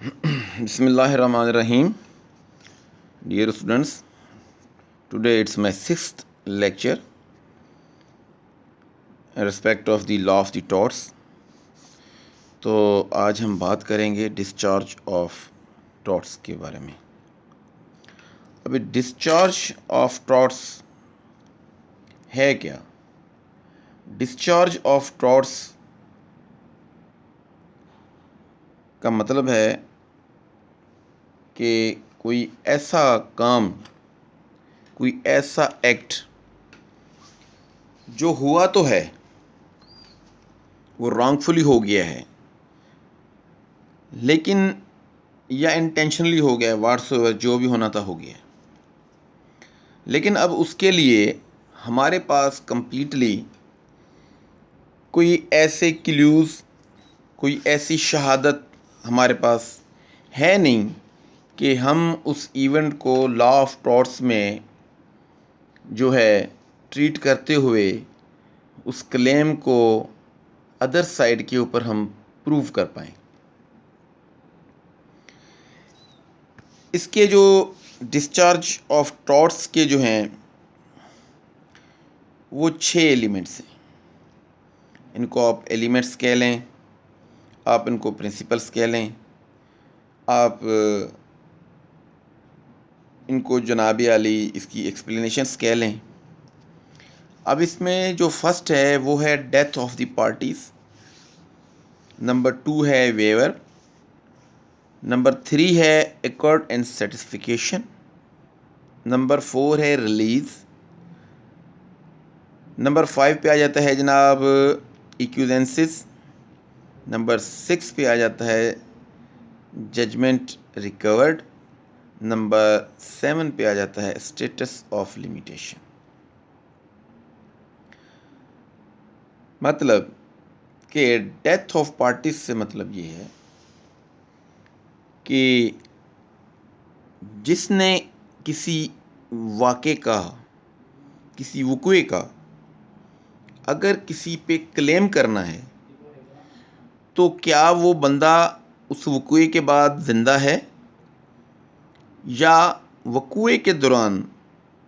Bismillahirrahmanirrahim. Dear students, today it's my sixth lecture in respect of the law of the torts. تو آج ہم بات کریں گے ڈسچارج آف ٹارٹس کے بارے میں. ابھی ڈسچارج آف ٹارٹس ہے کیا؟ ڈسچارج آف ٹارٹس کا مطلب ہے کہ کوئی ایسا کام، کوئی ایسا ایکٹ جو ہوا تو ہے، وہ رانگ فلی ہو گیا ہے، لیکن یا انٹینشنلی ہو گیا ہے، واٹس ایور جو بھی ہونا تھا ہو گیا ہے، لیکن اب اس کے لیے ہمارے پاس کمپلیٹلی کوئی ایسے کلیوز، کوئی ایسی شہادت ہمارے پاس ہے نہیں کہ ہم اس ایونٹ کو لا آف ٹارٹس میں جو ہے ٹریٹ کرتے ہوئے اس کلیم کو ادر سائڈ کے اوپر ہم پروو کر پائیں. اس کے جو ڈسچارج آف ٹارٹس کے جو ہیں وہ 6 ایلیمنٹس ہیں. ان کو آپ ایلیمنٹس کہہ لیں، آپ ان کو پرنسپلس کہہ لیں، آپ ان کو جناب علی اس کی ایکسپلینیشنس کہہ لیں. اب اس میں جو فرسٹ ہے وہ ہے death of the parties, number 2 ہے ویور، نمبر 3 ہے ایکارڈ اینڈ سیٹسفیکیشن، نمبر 4 ہے ریلیز، نمبر 5 پہ آ جاتا ہے جناب ایکوزینسز، نمبر 6 پہ آ جاتا ہے ججمنٹ ریکورڈ، نمبر 7 پہ آ جاتا ہے اسٹیٹس آف لمیٹیشن. مطلب کہ ڈیتھ آف پارٹیز سے مطلب یہ ہے کہ جس نے کسی واقعے کا، کسی وقوعے کا اگر کسی پہ کلیم کرنا ہے تو کیا وہ بندہ اس وقوعے کے بعد زندہ ہے، یا وقوعے کے دوران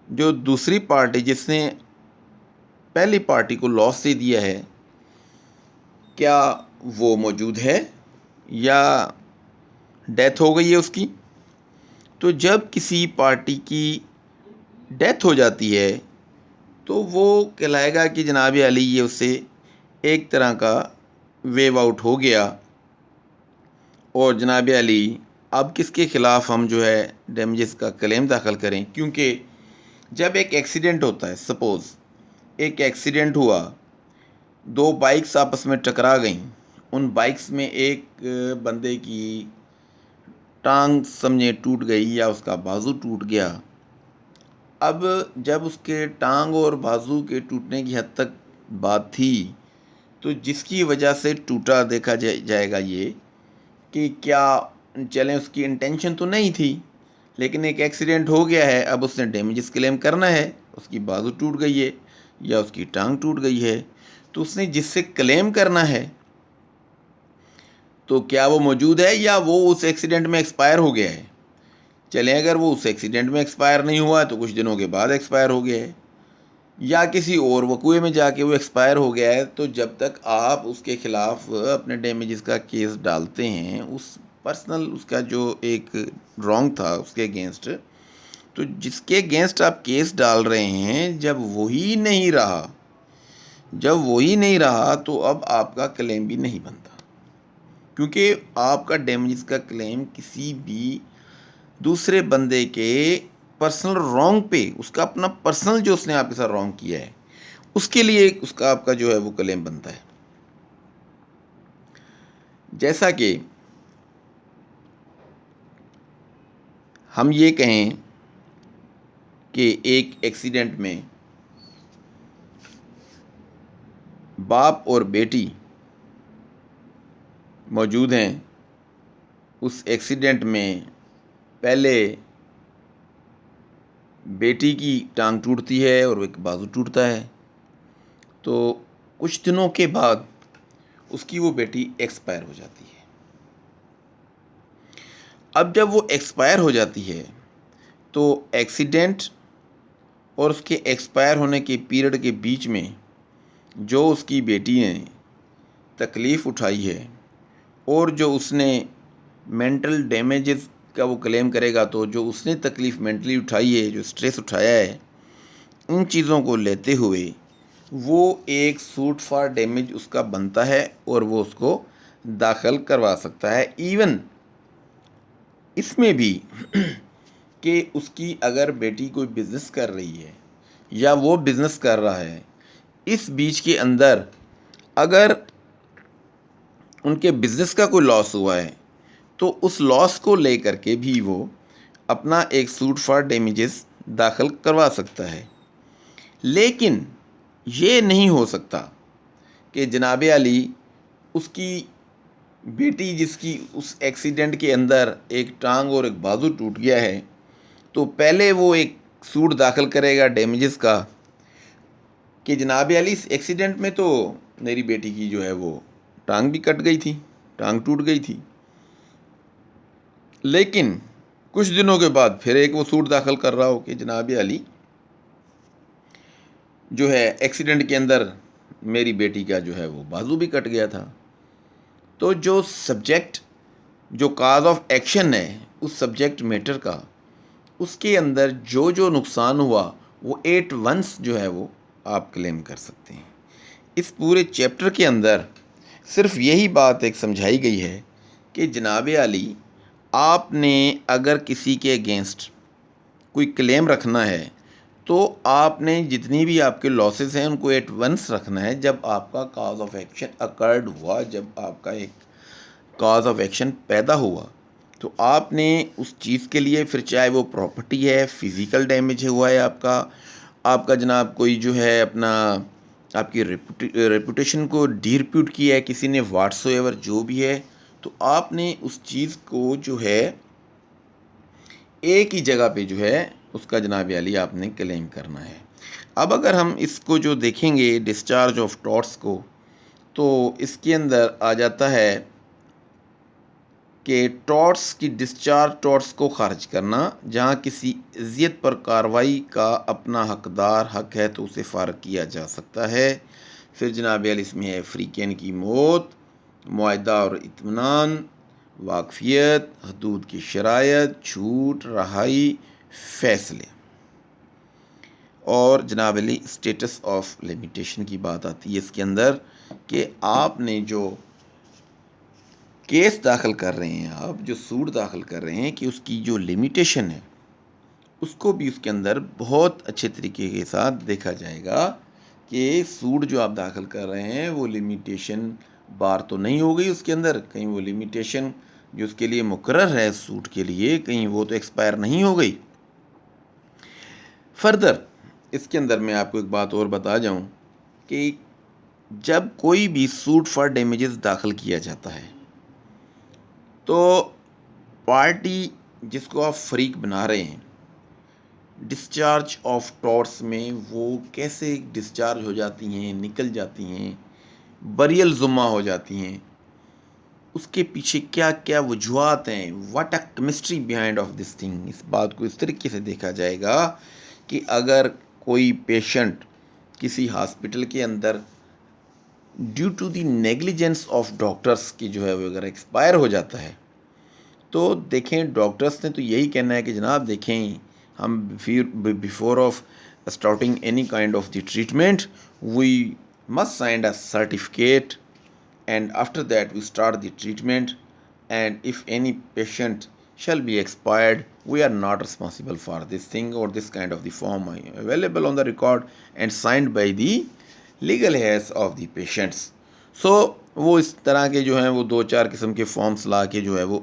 جو دوسری پارٹی جس نے پہلی پارٹی کو لاس دے دیا ہے کیا وہ موجود ہے یا ڈیتھ ہو گئی ہے اس کی. تو جب کسی پارٹی کی ڈیتھ ہو جاتی ہے تو وہ کہلائے گا کہ جناب علی یہ اس سے ایک طرح کا ویو آؤٹ ہو گیا، اور جناب علی اب کس کے خلاف ہم جو ہے ڈیمیجز کا کلیم داخل کریں. کیونکہ جب ایک ایکسیڈنٹ ہوتا ہے، سپوز ایک ایکسیڈنٹ ہوا، 2 بائکس آپس میں ٹکرا گئیں، ان بائکس میں ایک بندے کی ٹانگ سمجھے ٹوٹ گئی یا اس کا بازو ٹوٹ گیا. اب جب اس کے ٹانگ اور بازو کے ٹوٹنے کی حد تک بات تھی تو جس کی وجہ سے ٹوٹا دیکھا جائے گا یہ کہ کیا چلیں اس کی انٹینشن تو نہیں تھی، لیکن ایک ایکسیڈنٹ ہو گیا ہے، اب اس نے ڈیمیجز کلیم کرنا ہے، اس کی بازو ٹوٹ گئی ہے یا اس کی ٹانگ ٹوٹ گئی ہے، تو اس نے جس سے کلیم کرنا ہے تو کیا وہ موجود ہے یا وہ اس ایکسیڈنٹ میں ایکسپائر ہو گیا ہے. چلیں اگر وہ اس ایکسیڈنٹ میں ایکسپائر نہیں ہوا تو کچھ دنوں کے بعد ایکسپائر ہو گیا ہے، یا کسی اور وقوعے میں جا کے وہ ایکسپائر ہو گیا ہے، تو جب تک آپ اس کے خلاف اپنے ڈیمیجز کا کیس ڈالتے ہیں، اس پرسنل اس کا جو ایک رانگ تھا اس کے اگینسٹ، تو جس کے اگینسٹ آپ کیس ڈال رہے ہیں جب وہی نہیں رہا تو اب آپ کا کلیم بھی نہیں بنتا، کیونکہ آپ کا ڈیمیجز کا کلیم کسی بھی دوسرے بندے کے پرسنل رانگ پہ، اس کا اپنا پرسنل جو اس نے آپ کے ساتھ رانگ کیا ہے اس کے لیے اس کا آپ کا جو ہے وہ کلیم بنتا ہے. جیسا کہ ہم یہ کہیں کہ ایک ایکسیڈنٹ میں باپ اور بیٹی موجود ہیں، اس ایکسیڈنٹ میں پہلے بیٹی کی ٹانگ ٹوٹتی ہے اور ایک بازو ٹوٹتا ہے، تو کچھ دنوں کے بعد اس کی وہ بیٹی ایکسپائر ہو جاتی ہے. اب جب وہ ایکسپائر ہو جاتی ہے تو ایکسیڈنٹ اور اس کے ایکسپائر ہونے کے پیریڈ کے بیچ میں جو اس کی بیٹی نے تکلیف اٹھائی ہے اور جو اس نے مینٹل ڈیمیجز کا وہ کلیم کرے گا، تو جو اس نے تکلیف مینٹلی اٹھائی ہے، جو سٹریس اٹھایا ہے، ان چیزوں کو لیتے ہوئے وہ ایک سوٹ فار ڈیمیج اس کا بنتا ہے اور وہ اس کو داخل کروا سکتا ہے۔ ایون اس میں بھی کہ اس کی اگر بیٹی کوئی بزنس کر رہی ہے یا وہ بزنس کر رہا ہے، اس بیچ کے اندر اگر ان کے بزنس کا کوئی لاس ہوا ہے تو اس لاس کو لے کر کے بھی وہ اپنا ایک سوٹ فار ڈیمیجز داخل کروا سکتا ہے۔ لیکن یہ نہیں ہو سکتا کہ جناب علی اس کی بیٹی جس کی اس ایکسیڈنٹ کے اندر ایک ٹانگ اور ایک بازو ٹوٹ گیا ہے، تو پہلے وہ ایک سوٹ داخل کرے گا ڈیمیجز کا کہ جناب علی اس ایکسیڈنٹ میں تو میری بیٹی کی جو ہے وہ ٹانگ بھی کٹ گئی تھی، ٹانگ ٹوٹ گئی تھی، لیکن کچھ دنوں کے بعد پھر ایک وہ سوٹ داخل کر رہا ہو کہ جناب علی جو ہے ایکسیڈنٹ کے اندر میری بیٹی کا جو ہے وہ بازو بھی کٹ گیا تھا۔ تو جو سبجیکٹ، جو کاز آف ایکشن ہے اس سبجیکٹ میٹر کا، اس کے اندر جو جو نقصان ہوا وہ ایٹ ونس جو ہے وہ آپ کلیم کر سکتے ہیں۔ اس پورے چیپٹر کے اندر صرف یہی بات ایک سمجھائی گئی ہے کہ جناب علی آپ نے اگر کسی کے اگینسٹ کوئی کلیم رکھنا ہے تو آپ نے جتنی بھی آپ کے لاسز ہیں ان کو ایٹ ونس رکھنا ہے جب آپ کا کاز آف ایکشن اکرڈ ہوا، جب آپ کا ایک کاز آف ایکشن پیدا ہوا تو آپ نے اس چیز کے لیے، پھر چاہے وہ پراپرٹی ہے، فزیکل ڈیمیج ہوا ہے آپ کا جناب کوئی جو ہے اپنا آپ کی ریپوٹیشن کو ڈیرپیوٹ کیا ہے کسی نے، واٹس ایور جو بھی ہے، تو آپ نے اس چیز کو جو ہے ایک ہی جگہ پہ جو ہے اس کا جناب علی آپ نے کلیم کرنا ہے۔ اب اگر ہم اس کو جو دیکھیں گے ڈسچارج آف ٹارٹس کو، تو اس کے اندر آ جاتا ہے کہ ٹارٹس کی ڈسچارج، ٹارٹس کو خارج کرنا، جہاں کسی اذیت پر کارروائی کا اپنا حقدار حق ہے تو اسے فارغ کیا جا سکتا ہے۔ پھر جناب علی اس میں ہے فریقین کی موت، معاہدہ اور اطمینان، واقفیت، حدود کی شرائط، چھوٹ، رہائی، فیصلے، اور جناب علی اسٹیٹس آف لمیٹیشن کی بات آتی ہے اس کے اندر کہ آپ نے جو کیس داخل کر رہے ہیں، آپ جو سوٹ داخل کر رہے ہیں، کہ اس کی جو لمیٹیشن ہے اس کو بھی اس کے اندر بہت اچھے طریقے کے ساتھ دیکھا جائے گا کہ سوٹ جو آپ داخل کر رہے ہیں وہ لمیٹیشن بار تو نہیں ہو گئی اس کے اندر، کہیں وہ لمیٹیشن جو اس کے لیے مقرر ہے سوٹ کے لیے کہیں وہ تو ایکسپائر نہیں ہو گئی۔ فردر اس کے اندر میں آپ کو ایک بات اور بتا جاؤں کہ جب کوئی بھی سوٹ فار ڈیمیجز داخل کیا جاتا ہے تو پارٹی جس کو آپ فریق بنا رہے ہیں، ڈسچارج آف ٹارٹس میں وہ کیسے ڈسچارج ہو جاتی ہیں، نکل جاتی ہیں، بریل ذمہ ہو جاتی ہیں، اس کے پیچھے کیا کیا وجوہات ہیں، what a chemistry behind of this thing, اس بات کو اس طریقے سے دیکھا جائے گا کہ اگر کوئی پیشنٹ کسی ہاسپٹل کے اندر due to the negligence of doctors کی جو ہے وہ اگر ایکسپائر ہو جاتا ہے تو دیکھیں ڈاکٹرس نے تو یہی کہنا ہے کہ جناب دیکھیں ہم before of starting any kind of the treatment we must sign a certificate and after that we start the treatment, and if any patient shall be expired we are not responsible for this thing, or this kind of the form available on the record and signed by the legal heirs of the patients. So وہ اس طرح کے جو ہیں وہ دو چار قسم کے forms لا کے جو ہے وہ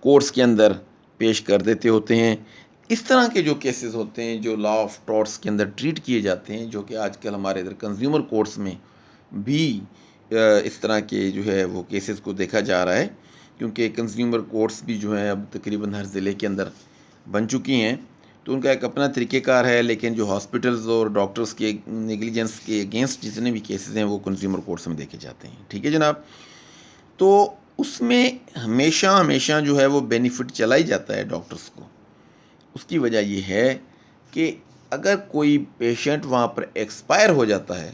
کورٹس کے اندر پیش کر دیتے ہوتے ہیں۔ اس طرح کے جو کیسز ہوتے ہیں جو لا آف ٹارٹس کے اندر ٹریٹ کیے جاتے ہیں، جو کہ آج کل ہمارے ادھر کنزیومر کورٹس میں بھی اس طرح کے جو ہے وہ کیسز کو دیکھا جا رہا ہے، کیونکہ کنزیومر کورٹس بھی جو ہیں اب تقریباً ہر ضلع کے اندر بن چکی ہیں، تو ان کا ایک اپنا طریقہ کار ہے، لیکن جو ہاسپٹلز اور ڈاکٹرز کے نیگلیجنس کے اگینسٹ جتنے بھی کیسز ہیں وہ کنزیومر کورٹس میں دیکھے جاتے ہیں۔ ٹھیک ہے جناب، تو اس میں ہمیشہ جو ہے وہ بینیفٹ چلا ہی جاتا ہے ڈاکٹرز کو. اس کی وجہ یہ ہے کہ اگر کوئی پیشنٹ وہاں پر ایکسپائر ہو جاتا ہے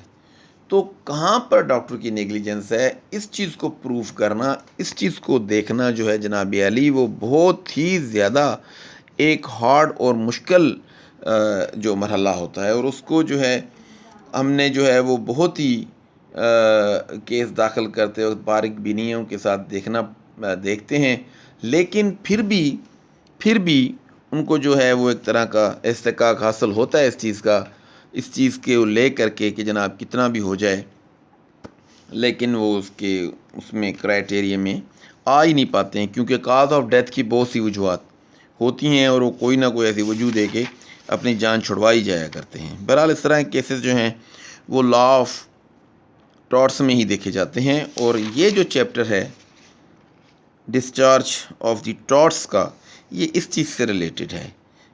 تو کہاں پر ڈاکٹر کی نیگلیجنس ہے، اس چیز کو پروف کرنا، اس چیز کو دیکھنا جو ہے جناب علی وہ بہت ہی زیادہ ایک ہارڈ اور مشکل جو مرحلہ ہوتا ہے، اور اس کو جو ہے ہم نے جو ہے وہ بہت ہی کیس داخل کرتے وقت باریک بینیوں کے ساتھ دیکھتے ہیں، لیکن پھر بھی ان کو جو ہے وہ ایک طرح کا استحقاق حاصل ہوتا ہے اس چیز کے لے کر کے کہ جناب کتنا بھی ہو جائے، لیکن وہ اس میں کرائٹیریا میں آ ہی نہیں پاتے ہیں، کیونکہ کاز آف ڈیتھ کی بہت سی وجوہات ہوتی ہیں اور وہ کوئی نہ کوئی ایسی وجہ دے کے اپنی جان چھڑوائی جایا کرتے ہیں. بہرحال اس طرح کے کیسز جو ہیں وہ لا آف ٹارٹس میں ہی دیکھے جاتے ہیں، اور یہ جو چیپٹر ہے ڈسچارج آف دی ٹارٹس کا، یہ اس چیز سے ریلیٹڈ ہے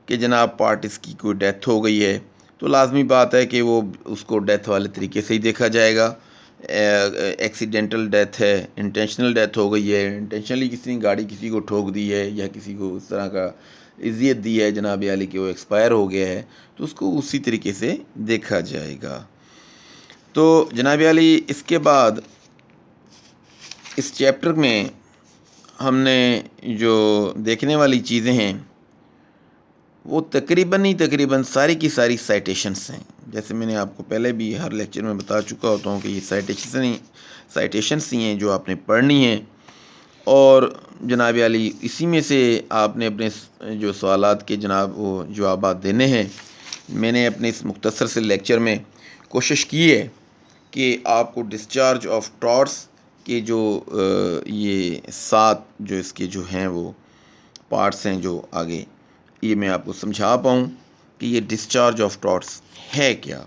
کہ جناب پارٹس کی کوئی ڈیتھ ہو گئی ہے تو لازمی بات ہے کہ وہ اس کو ڈیتھ والے طریقے سے ہی دیکھا جائے گا. ایکسیڈنٹل ڈیتھ ہے، انٹینشنل ڈیتھ ہو گئی ہے، انٹینشنلی کسی نے گاڑی کسی کو ٹھوک دی ہے یا کسی کو اس طرح کا اذیت دی ہے جناب علی کہ وہ ایکسپائر ہو گیا ہے، تو اس کو اسی طریقے سے دیکھا جائے گا. تو جناب علی اس کے بعد اس چیپٹر میں ہم نے جو دیکھنے والی چیزیں ہیں وہ تقریباً ساری کی ساری سائٹیشنس ہیں. جیسے میں نے آپ کو پہلے بھی ہر لیکچر میں بتا چکا ہوتا ہوں کہ یہ سائٹیشنس ہی ہیں جو آپ نے پڑھنی ہیں، اور جناب علی اسی میں سے آپ نے اپنے جو سوالات کے جناب وہ جوابات دینے ہیں. میں نے اپنے اس مختصر سے لیکچر میں کوشش کی ہے کہ آپ کو ڈسچارج آف ٹارٹس کے جو یہ 7 جو اس کے جو ہیں وہ پارٹس ہیں جو آگے یہ میں آپ کو سمجھا پاؤں کہ یہ ڈسچارج آف ٹارٹس ہے کیا.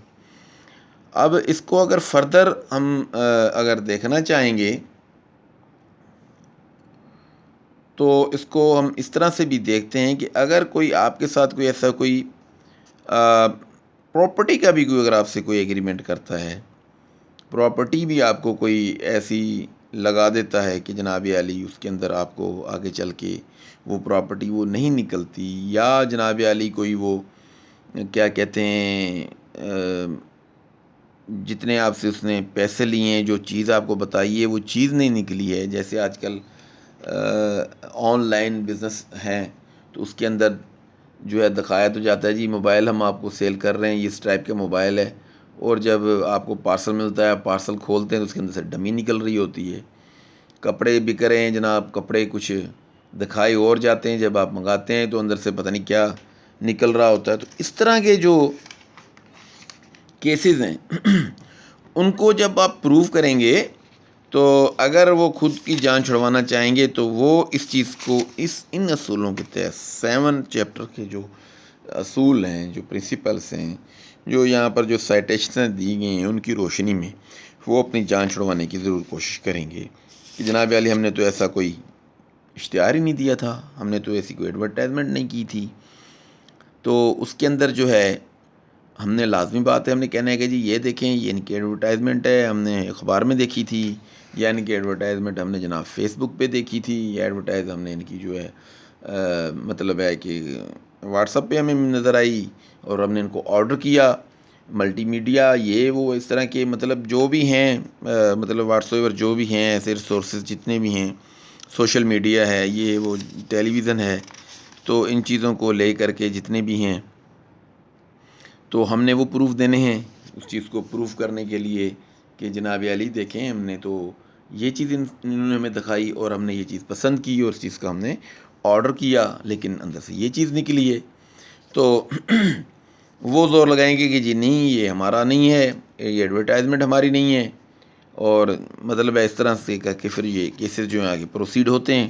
اب اس کو اگر فردر ہم اگر دیکھنا چاہیں گے تو اس کو ہم اس طرح سے بھی دیکھتے ہیں کہ اگر کوئی آپ کے ساتھ کوئی ایسا کوئی پراپرٹی کا بھی کوئی اگر آپ سے کوئی ایگریمنٹ کرتا ہے، پراپرٹی بھی آپ کو کوئی ایسی لگا دیتا ہے کہ جناب علی اس کے اندر آپ کو آگے چل کے وہ پراپرٹی وہ نہیں نکلتی، یا جناب علی کوئی وہ کیا کہتے ہیں جتنے آپ سے اس نے پیسے لیے ہیں، جو چیز آپ کو بتائی ہے وہ چیز نہیں نکلی ہے. جیسے آج کل آن لائن بزنس ہیں تو اس کے اندر جو ہے دکھایا تو جاتا ہے جی موبائل ہم آپ کو سیل کر رہے ہیں، یہ اس ٹائپ کا موبائل ہے، اور جب آپ کو پارسل ملتا ہے پارسل کھولتے ہیں تو اس کے اندر سے ڈمی نکل رہی ہوتی ہے. کپڑے بک رہے ہیں جناب، کپڑے کچھ دکھائی اور جاتے ہیں، جب آپ منگاتے ہیں تو اندر سے پتہ نہیں کیا نکل رہا ہوتا ہے. تو اس طرح کے جو کیسز ہیں ان کو جب آپ پروو کریں گے تو اگر وہ خود کی جان چھڑوانا چاہیں گے تو وہ اس چیز کو ان اصولوں کے تحت 7 چیپٹر کے جو اصول ہیں، جو پرنسپلس ہیں، جو یہاں پر جو سائٹیشنیں دی گئی ہیں ان کی روشنی میں وہ اپنی جان چھڑوانے کی ضرور کوشش کریں گے کہ جناب علی ہم نے تو ایسا کوئی اشتہار ہی نہیں دیا تھا، ہم نے تو ایسی کوئی ایڈورٹائزمنٹ نہیں کی تھی. تو اس کے اندر جو ہے ہم نے لازمی بات ہے ہم نے کہنا ہے کہ جی یہ دیکھیں یہ ان کی ایڈورٹائزمنٹ ہے، ہم نے اخبار میں دیکھی تھی، یا ان کی ایڈورٹائزمنٹ ہم نے جناب فیس بک پہ دیکھی تھی، یا ایڈورٹائز ہم نے ان کی جو ہے مطلب ہے کہ واٹس ایپ پہ ہمیں نظر آئی اور ہم نے ان کو آرڈر کیا. ملٹی میڈیا یہ وہ اس طرح کے مطلب جو بھی ہیں مطلب واٹس ایور جو بھی ہیں ایسے ریسورسز جتنے بھی ہیں، سوشل میڈیا ہے، یہ وہ ٹیلی ویژن ہے، تو ان چیزوں کو لے کر کے جتنے بھی ہیں تو ہم نے وہ پروف دینے ہیں. اس چیز کو پروف کرنے کے لیے کہ جناب علی دیکھیں ہم نے تو یہ چیز انہوں نے ہمیں دکھائی اور ہم نے یہ چیز پسند کی اور اس چیز کا ہم نے آرڈر کیا، لیکن اندر سے یہ چیز نکلی ہے. تو وہ زور لگائیں گے کہ جی نہیں یہ ہمارا نہیں ہے، یہ ایڈورٹائزمنٹ ہماری نہیں ہے، اور مطلب ہے اس طرح سے کر کے پھر یہ کیسز جو ہیں آگے پروسیڈ ہوتے ہیں.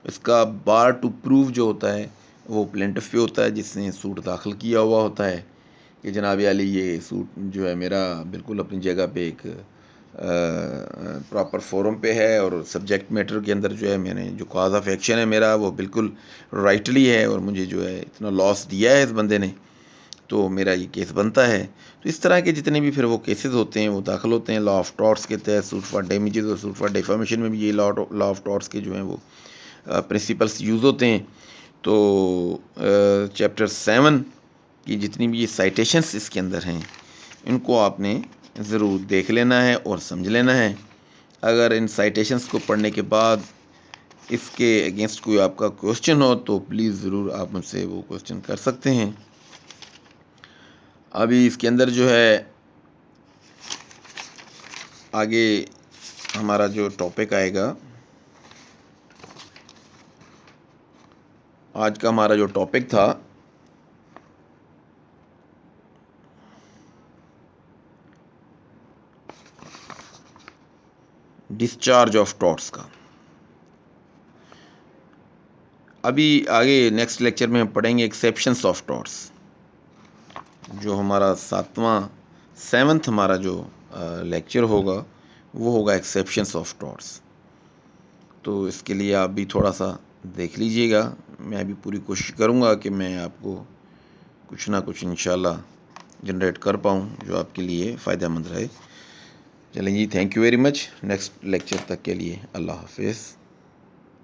اس کا بار ٹو پروف جو ہوتا ہے وہ پلینٹف پہ ہوتا ہے جس نے سوٹ داخل کیا ہوا ہوتا ہے کہ جناب علی یہ سوٹ جو ہے میرا بالکل اپنی جگہ پہ ایک پراپر فورم پہ ہے، اور سبجیکٹ میٹر کے اندر جو ہے میں نے جو کاز آف ایکشن ہے میرا وہ بالکل رائٹلی ہے، اور مجھے جو ہے اتنا لاس دیا ہے اس بندے نے، تو میرا یہ کیس بنتا ہے. تو اس طرح کے جتنے بھی پھر وہ کیسز ہوتے ہیں وہ داخل ہوتے ہیں لا آف ٹارٹس کے تحت. سوٹ فار ڈیمیجز اور سوٹ فار ڈیفامیشن میں بھی یہ لا آف ٹارٹس کے جو ہیں وہ پرنسپلس یوز ہوتے ہیں. تو چیپٹر 7 کی جتنی بھی یہ سائٹیشنس اس کے اندر ہیں ان کو آپ نے ضرور دیکھ لینا ہے اور سمجھ لینا ہے. اگر ان سائٹیشنس کو پڑھنے کے بعد اس کے اگینسٹ کوئی آپ کا کوشچن ہو تو پلیز ضرور آپ مجھ سے وہ کوشچن کر سکتے ہیں. ابھی اس کے اندر جو ہے آگے ہمارا جو ٹاپک آئے گا، آج کا ہمارا جو ٹاپک تھا ڈسچارج آف ٹارٹس کا. ابھی آگے نیکسٹ لیکچر میں ہم پڑھیں گے ایکسیپشنس آف ٹارٹس. جو ہمارا 7th ہمارا جو لیکچر ہوگا وہ ہوگا ایکسیپشنس آف ٹارٹس. تو اس کے لیے آپ بھی تھوڑا سا دیکھ لیجئے گا. میں بھی پوری کوشش کروں گا کہ میں آپ کو کچھ نہ کچھ انشاءاللہ جنریٹ کر پاؤں جو آپ کے لیے فائدہ مند رہے. چلیں جی، thank you very much. Next lecture تک کے لیے اللہ حافظ.